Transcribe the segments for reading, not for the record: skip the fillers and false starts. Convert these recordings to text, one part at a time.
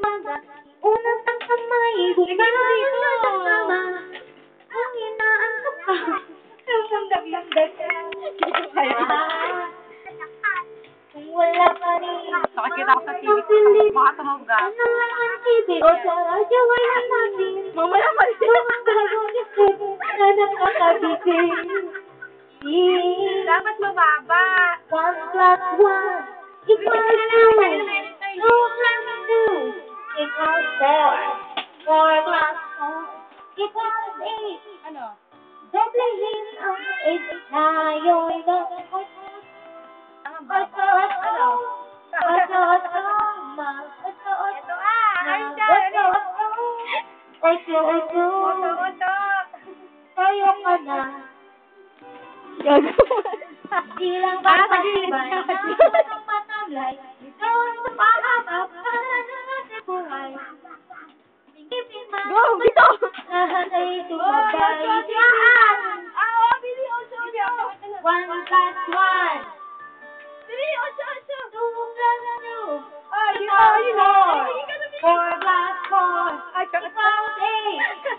umaga, unang ang kamay, bumayan na kasama. Ang inaantok ka, lamdag-lamdag ka. Kung wala pa rin, Nakakita ko sa TV, makatahog ka. ano lang ang TV o sa radyo ay hanapin. Mamaya mali. Mga kagawin na nakakabigay. Dapat mababa. 1 plus 1 equals 2. 2 plus 2 equals 4. 4 plus 4 equals 8. Ano? Doblehin ang 8 tayo'y gagawin. Ocho, ma. Ocho, Ito ay ocho. Oto. Tayo ka na. Di lang papatibay ng matamlay. Ikaw ang mapahabap sa buhay. Go, bitaw! Lahat ay tumabay. Yan! 1 plus 1. 2 plus 2. Equals 4. 4 plus 4 equals 8.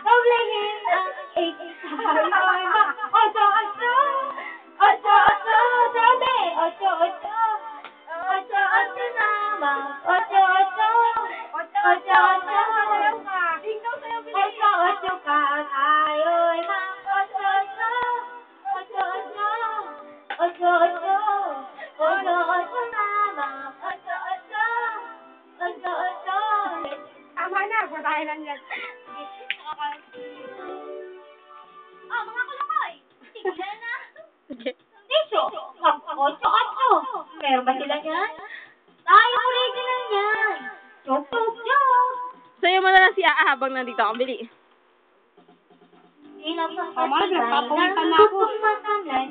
Doblehin ang 8 tayo'y ma. Ocho, sabi. Ocho na, ma. Ocho ka, tayo'y ma. Ocho na, ma. Ocho. Tama na, patayin lang yan. Mga kulakoy. Tigilan na. Sige. Tisyo. Ocho. Meron ba sila niyan? Tayo original niyan. Chok. Sa'yo mo na lang si Aa habang nandito ako. Bili. Ilang Tama, nagpapawisan na ako. Matamlay.